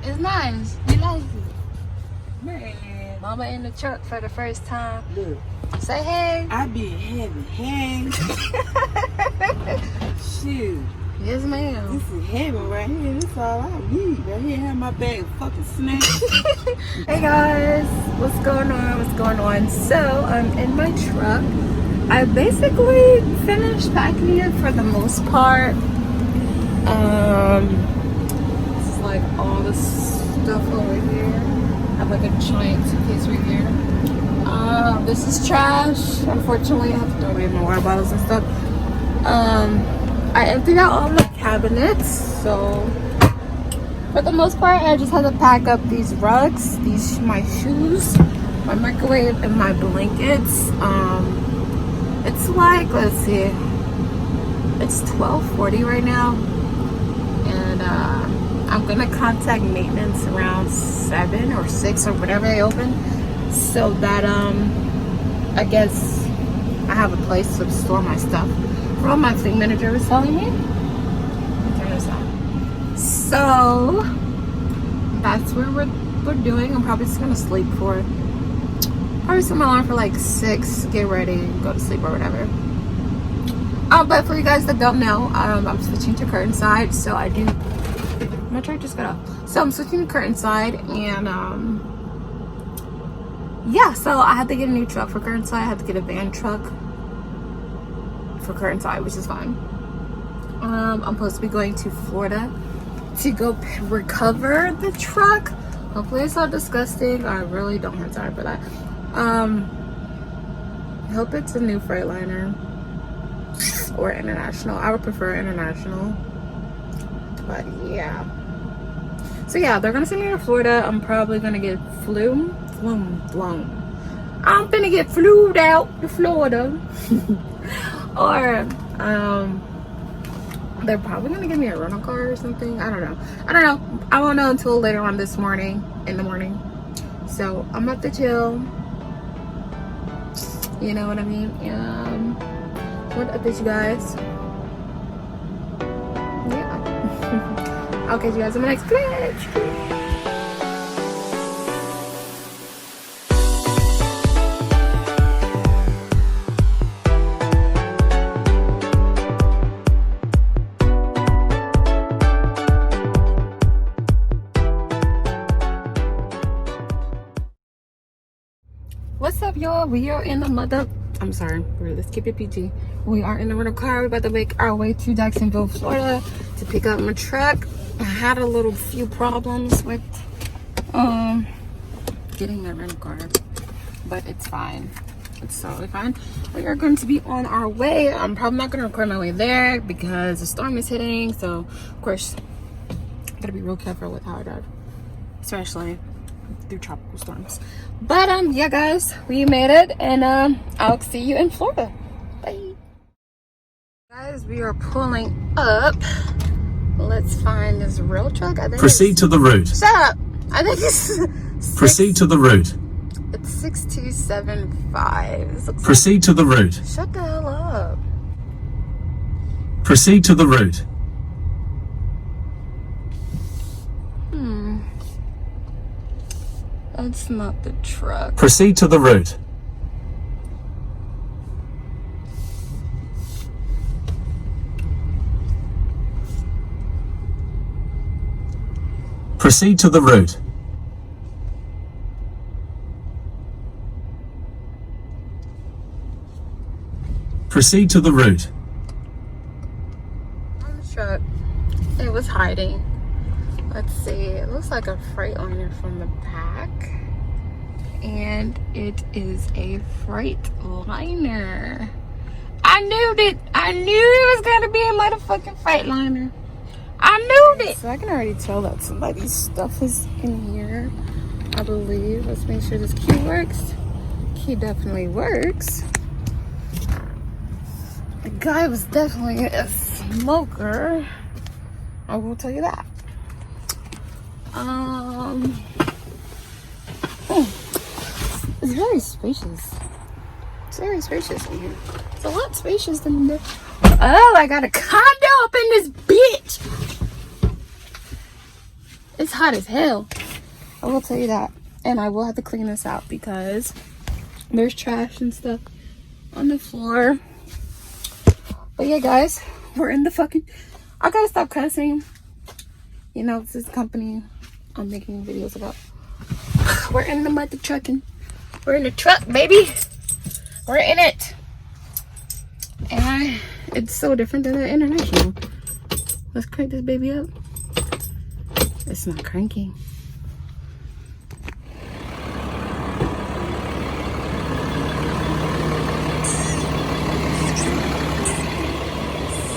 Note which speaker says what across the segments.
Speaker 1: It's nice. You like it?
Speaker 2: Man,
Speaker 1: Mama in the truck for the first time.
Speaker 2: look,
Speaker 1: Say hey.
Speaker 2: I be having hands. Shoot,
Speaker 1: Yes, ma'am.
Speaker 2: this is heaven right here. This all I need right here. Have my bag of fucking snacks.
Speaker 1: Hey guys, what's going on? What's going on? So I'm in my truck. I basically finished packing it for the most part. This is like all the stuff over here. I have like a giant suitcase right here. This is trash. Unfortunately, I have to throw away my water bottles and stuff. I emptied out all the cabinets, so for the most part, I just had to pack up these rugs, my shoes, my microwave, and my blankets. It's like, let's see, it's 12:40 right now, and I'm gonna contact maintenance around 7 or 6 or whatever they open, so that I guess I have a place to store my stuff. For what my fleet manager was telling me. Turn this on. So that's where we're doing. I'm probably just gonna sleep for probably set my alarm for like 6, get ready, go to sleep or whatever. But for you guys that don't know, I'm switching to curtain side, so I do. My truck just got up, so I'm switching to curtain side, and yeah. So I had to get a new truck for curtain side. I had to get a van truck for curtain side, which is fine. I'm supposed to be going to Florida to go recover the truck. Hopefully it's not disgusting. I really don't have time for that. I hope it's a new Freightliner or international. I would prefer international, but yeah. So yeah, they're gonna send me to Florida. I'm probably gonna get flown. I'm gonna get flued out to Florida. Or they're probably gonna give me a rental car or something. I don't know. I won't know until later on this morning, in the morning. So I'm up to chill. You know what I mean? What updates, you guys? Yeah. I'll catch you guys in the next glitch. What's up, y'all? We are in the let's keep it PG. We are in the rental car. We're about to make our way to Jacksonville, Florida to pick up my truck. I had a few problems with getting the rental car, but it's fine. It's totally fine. We are going to be on our way. I'm probably not going to record my way there because the storm is hitting, so of course gotta be real careful with how I drive, especially through tropical storms. But yeah guys, we made it, and I'll see you in Florida. Bye guys. We are pulling up. Let's find this real truck. I think
Speaker 3: proceed to the route.
Speaker 1: Shut up. I think it's
Speaker 3: proceed to the route.
Speaker 1: It's 6275.
Speaker 3: Proceed to the route.
Speaker 1: Shut the hell up.
Speaker 3: Proceed to the route.
Speaker 1: That's not the truck.
Speaker 3: Proceed to the route. Proceed to the route. Proceed to the route.
Speaker 1: On the truck, it was hiding. Let's see, it looks like a Freightliner from the back. And it is a Freightliner. I knew it. I knew it was gonna be a motherfucking Freightliner. I knew it. So I can already tell that somebody's stuff is in here, I believe. Let's make sure this key works. Key definitely works. The guy was definitely a smoker. I will tell you that. It's very spacious. It's very spacious in here. It's a lot spacious than the. Oh, I got a condo up in this bitch. It's hot as hell. I will tell you that. And I will have to clean this out because there's trash and stuff on the floor. But yeah, guys, we're in the fucking. I gotta stop cussing. You know, this is the company I'm making videos about. We're in the mother trucking. We're in the truck, baby. We're in it. And it's so different than the international. Let's crank this baby up. It's not cranking.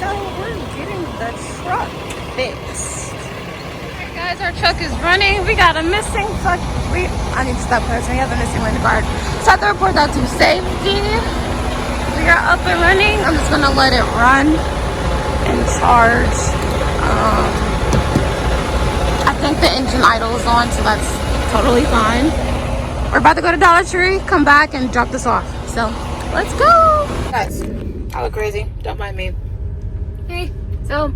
Speaker 1: So we're getting the truck fixed. Alright guys, our truck is running. We got a missing truck. I need to stop cursing. We have a missing wind guard. So I have to report that to safety. We are up and running. I'm just gonna let it run and charge. I think the engine idle is on, so that's totally fine. We're about to go to Dollar Tree, come back and drop this off. So let's go. Guys, I look crazy. Don't mind me. Okay, so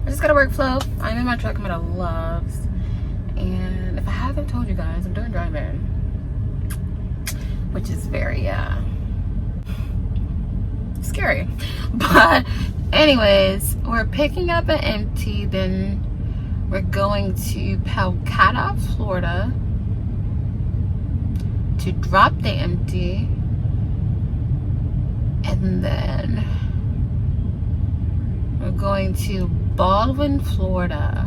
Speaker 1: I just got a workflow. I'm in my truck. I'm at a Loves. And if I haven't told you guys, I'm doing drive-in, which is very scary. But anyways, we're picking up an empty, then we're going to Palcata, Florida to drop the empty, and then we're going to Baldwin, Florida,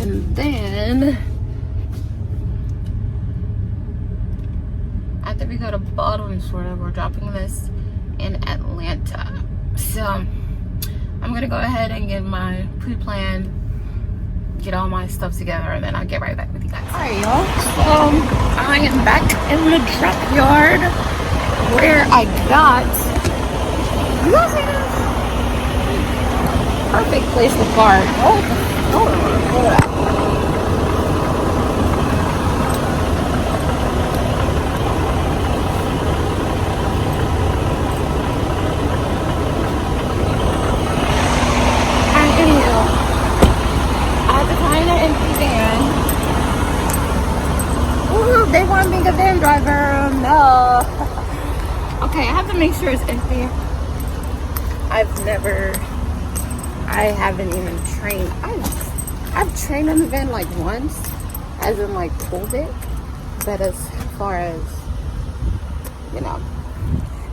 Speaker 1: and then after we go to Baldwin, Florida, we're dropping this in Atlanta. So I'm gonna go ahead and get my pre-plan, get all my stuff together, and then I'll get right back with you guys. All right, y'all. So I am back in the truck yard where I got. You guys see this? Perfect place to park. Oh, they want me to be a van driver. No. Okay, I have to make sure it's empty. I haven't even trained. I've trained in the van like once, as in like pulled it. But as far as, you know,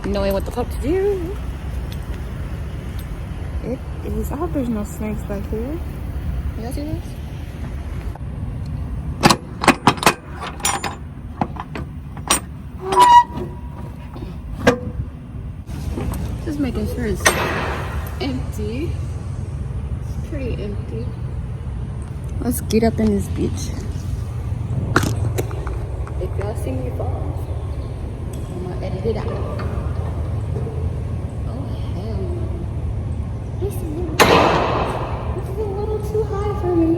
Speaker 1: knowing what the fuck to do, it is. I hope there's no snakes back here. You guys see this? Just making sure it's empty. It's pretty empty. Let's get up in this bitch. If y'all see me fall, I'm gonna edit it out. Oh hell no. This is a little too high for me.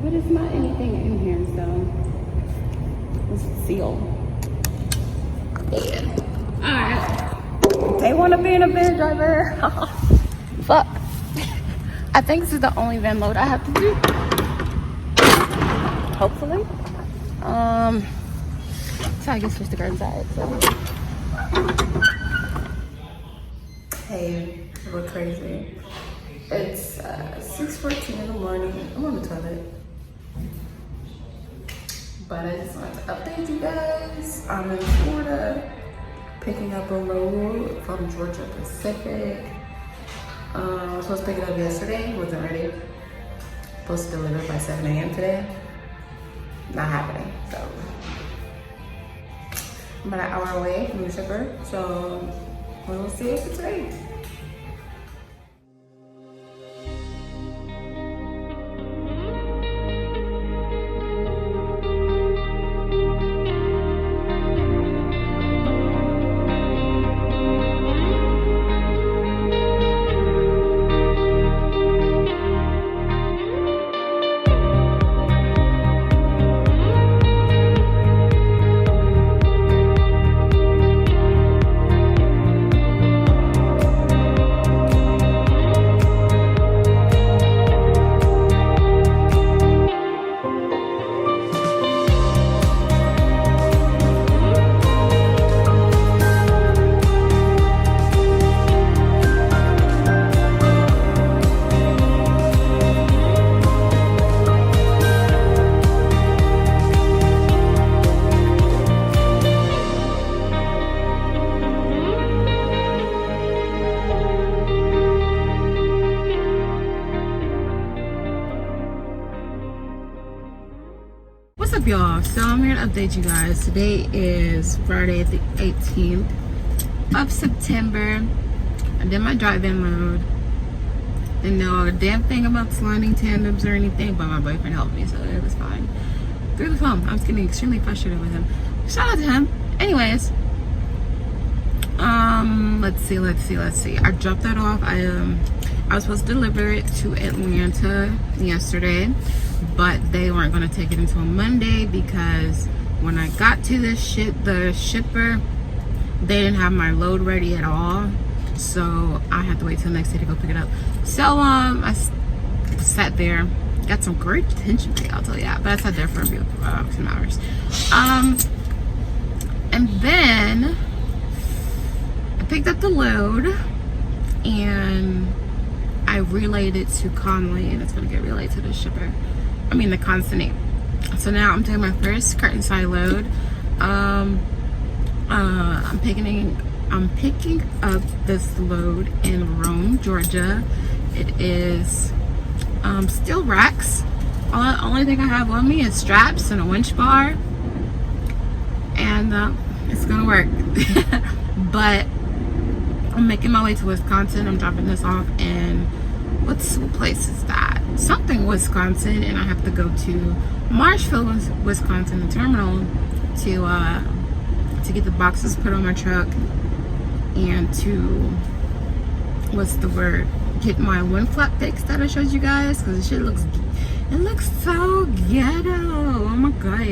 Speaker 1: But it's not anything in here, so let's seal. Yeah. Alright. They want to be in a van driver. Fuck. I think this is the only van load I have to do. Hopefully. So I can switch to go inside. So. Hey, we're crazy. It's 6:14 in the morning. I'm on the toilet. But I just wanted to update you guys. I'm in Florida, picking up a load from Georgia Pacific. I was supposed to pick it up yesterday, wasn't ready. Supposed to deliver by 7 a.m. today. Not happening, so. I'm about an hour away from the shipper, so we'll see if it's ready. What's up, y'all? So I'm here to update you guys. Today is Friday the 18th of September. I did my drive-in load. Didn't know a damn thing about sliding tandems or anything, but my boyfriend helped me, so it was fine. Through the phone. I was getting extremely frustrated with him. Shout out to him. Anyways, let's see. I dropped that off. I was supposed to deliver it to Atlanta yesterday, but they weren't going to take it until Monday because when I got to the shipper, they didn't have my load ready at all, so I had to wait till the next day to go pick it up. So I sat there, got some great attention today, I'll tell you that, but I sat there for a few hours, and then I picked up the load and I relayed it to Conley, and it's going to get relayed to the shipper. I mean the consignee. So now I'm doing my first curtain side load. I'm picking up this load in Rome, Georgia. It is steel racks. Only thing I have on me is straps and a winch bar, and it's gonna work. But I'm making my way to Wisconsin. I'm dropping this off in what place is that? Something Wisconsin, and I have to go to Marshfield, Wisconsin, the terminal, to get the boxes put on my truck and to get my wind flap fixed that I showed you guys, because the shit looks so ghetto. Oh my god.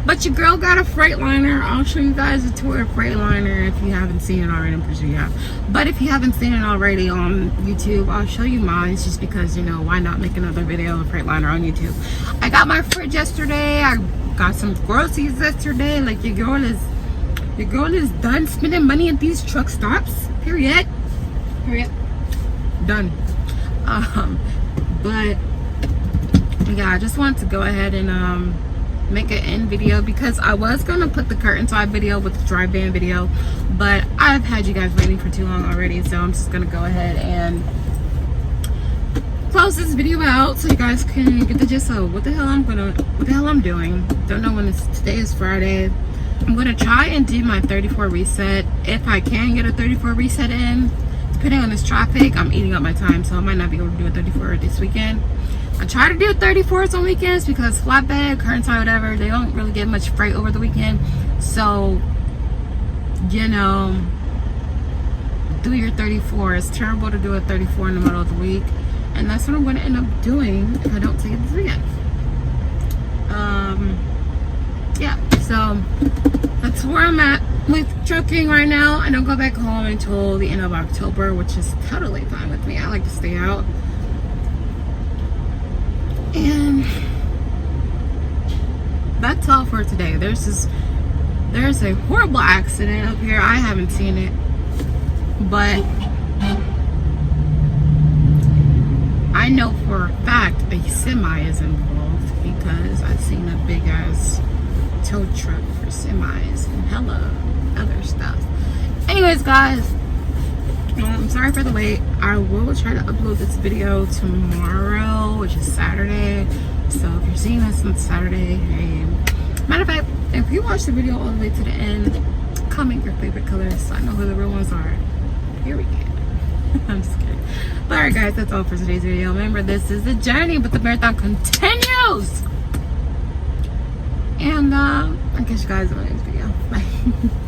Speaker 1: But your girl got a Freightliner. I'll show you guys a tour of Freightliner if you haven't seen it already. I'm pretty sure you have. But if you haven't seen it already on YouTube, I'll show you mine, just because, you know, why not make another video of Freightliner on YouTube. I got my fridge yesterday. I got some groceries yesterday. Like, your girl is done spending money at these truck stops. Period. Done. But yeah, I just wanted to go ahead and make an end video, because I was gonna put the curtain side video with the drive-in video, but I've had you guys waiting for too long already, so I'm just gonna go ahead and close this video out so you guys can get the gist of what the hell I'm doing. Don't know when today is Friday. I'm gonna try and do my 34 reset if I can get a 34 reset in. Depending on this traffic, I'm eating up my time, so I might not be able to do a 34 this weekend. I try to do 34s on weekends because flatbed, current side, whatever, they don't really get much freight over the weekend. So, you know, do your 34. It's terrible to do a 34 in the middle of the week, and that's what I'm going to end up doing if I don't take it this weekend. Yeah, so that's where I'm at with trucking right now. I don't go back home until the end of October, which is totally fine with me. I like to stay out. And that's all for today. There's a horrible accident up here. I haven't seen it, but I I know for a fact a semi is involved because I've seen a big ass tow truck for semis and hella other stuff. Anyways, guys, I'm sorry for the wait. I will try to upload this video tomorrow, which is Saturday. So if you're seeing this on Saturday, hey, matter of fact, if you watch the video all the way to the end, comment your favorite colors so I know who the real ones are. Here we go. I'm just kidding. But alright guys, that's all for today's video. Remember, this is the journey, but the marathon continues. And I'll catch you guys in the next video. Bye.